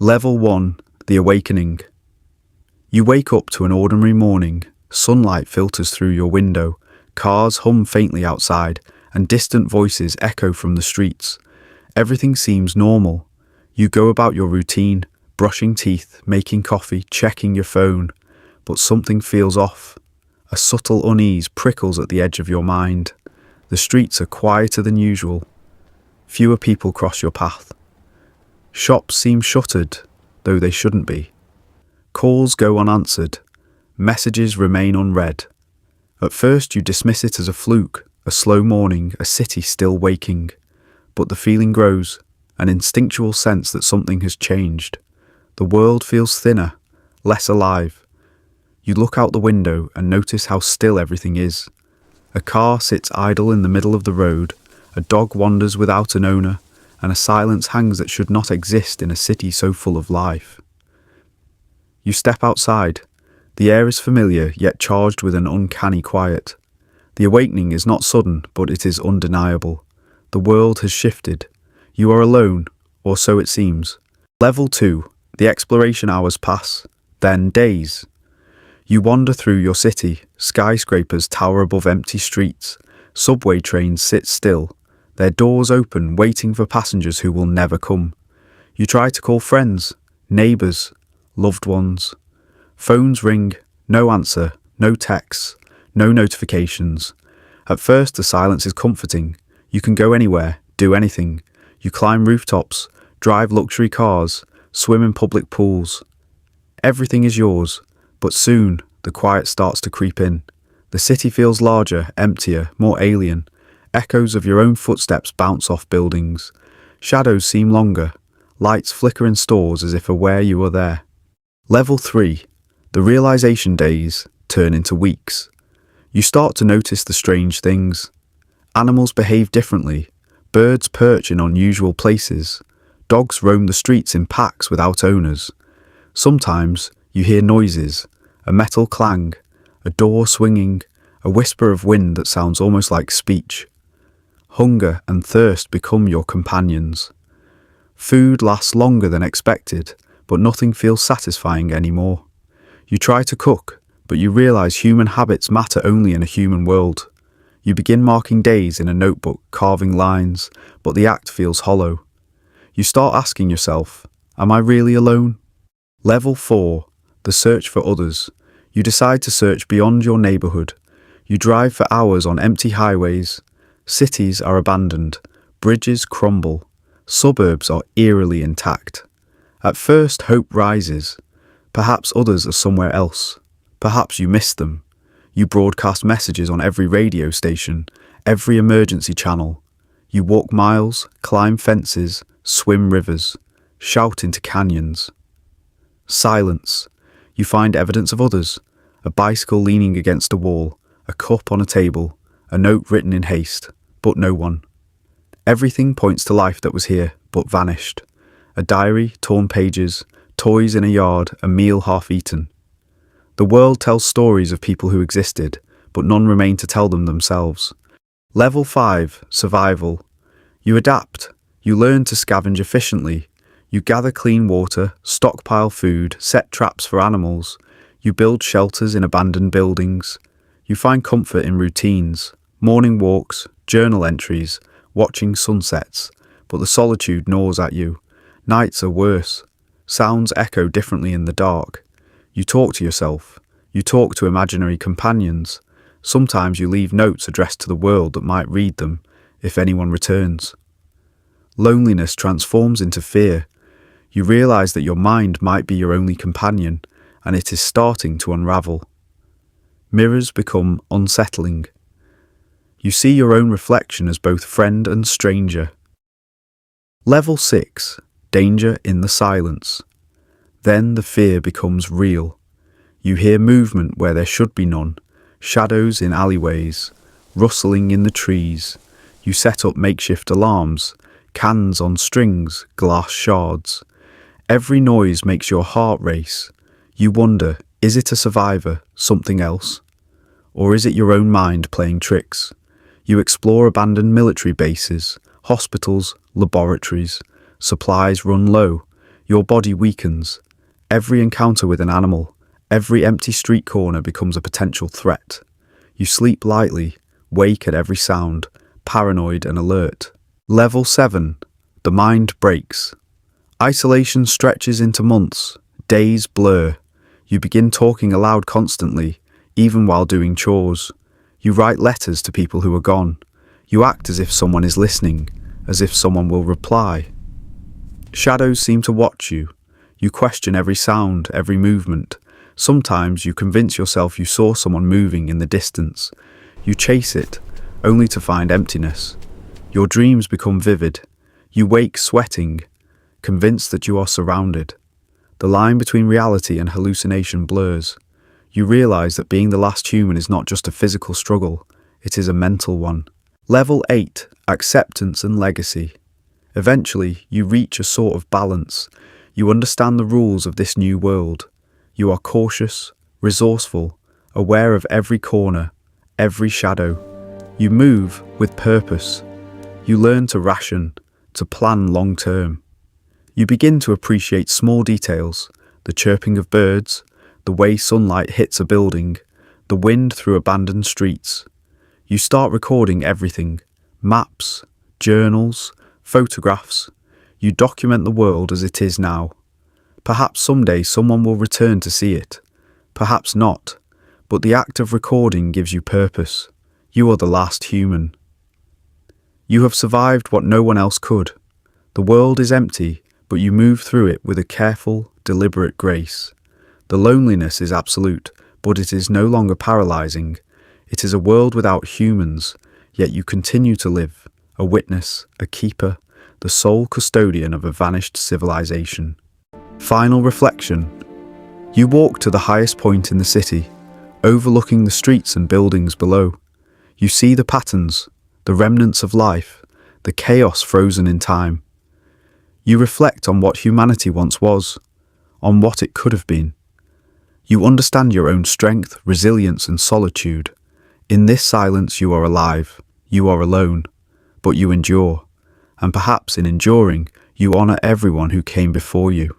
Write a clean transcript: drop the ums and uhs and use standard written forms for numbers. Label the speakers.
Speaker 1: Level 1, The Awakening. You wake up to an ordinary morning, sunlight filters through your window, cars hum faintly outside, and distant voices echo from the streets. Everything seems normal. You go about your routine, brushing teeth, making coffee, checking your phone, but something feels off. A subtle unease prickles at the edge of your mind. The streets are quieter than usual. Fewer people cross your path. Shops seem shuttered, though they shouldn't be. Calls go unanswered. Messages remain unread. At first you dismiss it as a fluke, a slow morning, a city still waking. But the feeling grows, an instinctual sense that something has changed. The world feels thinner, less alive. You look out the window and notice how still everything is. A car sits idle in the middle of the road, a dog wanders without an owner, and a silence hangs that should not exist in a city so full of life. You step outside. The air is familiar, yet charged with an uncanny quiet. The awakening is not sudden, but it is undeniable. The world has shifted. You are alone, or so it seems. Level 2. The exploration hours pass. Then days. You wander through your city. Skyscrapers tower above empty streets. Subway trains sit still, their doors open, waiting for passengers who will never come. You try to call friends, neighbours, loved ones. Phones ring, no answer, no texts, no notifications. At first the silence is comforting. You can go anywhere, do anything. You climb rooftops, drive luxury cars, swim in public pools. Everything is yours, but soon the quiet starts to creep in. The city feels larger, emptier, more alien. Echoes of your own footsteps bounce off buildings. Shadows seem longer. Lights flicker in stores as if aware you are there. Level 3. The realization days turn into weeks. You start to notice the strange things. Animals behave differently. Birds perch in unusual places. Dogs roam the streets in packs without owners. Sometimes you hear noises, a metal clang, a door swinging, a whisper of wind that sounds almost like speech. Hunger and thirst become your companions. Food lasts longer than expected, but nothing feels satisfying anymore. You try to cook, but you realize human habits matter only in a human world. You begin marking days in a notebook, carving lines, but the act feels hollow. You start asking yourself, am I really alone? Level 4. The search for others. You decide to search beyond your neighbourhood. You drive for hours on empty highways. Cities are abandoned. Bridges crumble. Suburbs are eerily intact. At first, hope rises. Perhaps others are somewhere else. Perhaps you miss them. You broadcast messages on every radio station, every emergency channel. You walk miles, climb fences, swim rivers, shout into canyons. Silence. You find evidence of others. A bicycle leaning against a wall, a cup on a table, a note written in haste, but no one. Everything points to life that was here, but vanished. A diary, torn pages, toys in a yard, a meal half eaten. The world tells stories of people who existed, but none remain to tell them themselves. Level 5. Survival. You adapt. You learn to scavenge efficiently. You gather clean water, stockpile food, set traps for animals. You build shelters in abandoned buildings. You find comfort in routines, morning walks, journal entries, watching sunsets. But the solitude gnaws at you. Nights are worse. Sounds echo differently in the dark. You talk to yourself. You talk to imaginary companions. Sometimes you leave notes addressed to the world that might read them, if anyone returns. Loneliness transforms into fear. You realize that your mind might be your only companion, and it is starting to unravel. Mirrors become unsettling. You see your own reflection as both friend and stranger. Level 6. Danger in the silence. Then the fear becomes real. You hear movement where there should be none, shadows in alleyways, rustling in the trees. You set up makeshift alarms, cans on strings, glass shards. Every noise makes your heart race. You wonder, is it a survivor, something else? Or is it your own mind playing tricks? You explore abandoned military bases, hospitals, laboratories. Supplies run low. Your body weakens. Every encounter with an animal, every empty street corner becomes a potential threat. You sleep lightly, wake at every sound, paranoid and alert. Level 7. The mind breaks. Isolation stretches into months, days blur. You begin talking aloud constantly, even while doing chores. You write letters to people who are gone. You act as if someone is listening, as if someone will reply. Shadows seem to watch you. You question every sound, every movement. Sometimes you convince yourself you saw someone moving in the distance. You chase it, only to find emptiness. Your dreams become vivid. You wake sweating, convinced that you are surrounded. The line between reality and hallucination blurs. You realize that being the last human is not just a physical struggle, it is a mental one. Level 8. Acceptance and legacy. Eventually, you reach a sort of balance. You understand the rules of this new world. You are cautious, resourceful, aware of every corner, every shadow. You move with purpose. You learn to ration, to plan long term. You begin to appreciate small details, the chirping of birds, the way sunlight hits a building, the wind through abandoned streets. You start recording everything, maps, journals, photographs. You document the world as it is now. Perhaps someday someone will return to see it. Perhaps not, but the act of recording gives you purpose. You are the last human. You have survived what no one else could. The world is empty, but you move through it with a careful, deliberate grace. The loneliness is absolute, but it is no longer paralyzing. It is a world without humans, yet you continue to live, a witness, a keeper, the sole custodian of a vanished civilization. Final reflection. You walk to the highest point in the city, overlooking the streets and buildings below. You see the patterns, the remnants of life, the chaos frozen in time. You reflect on what humanity once was, on what it could have been. You understand your own strength, resilience, and solitude. In this silence you are alive, you are alone, but you endure, and perhaps in enduring, you honour everyone who came before you.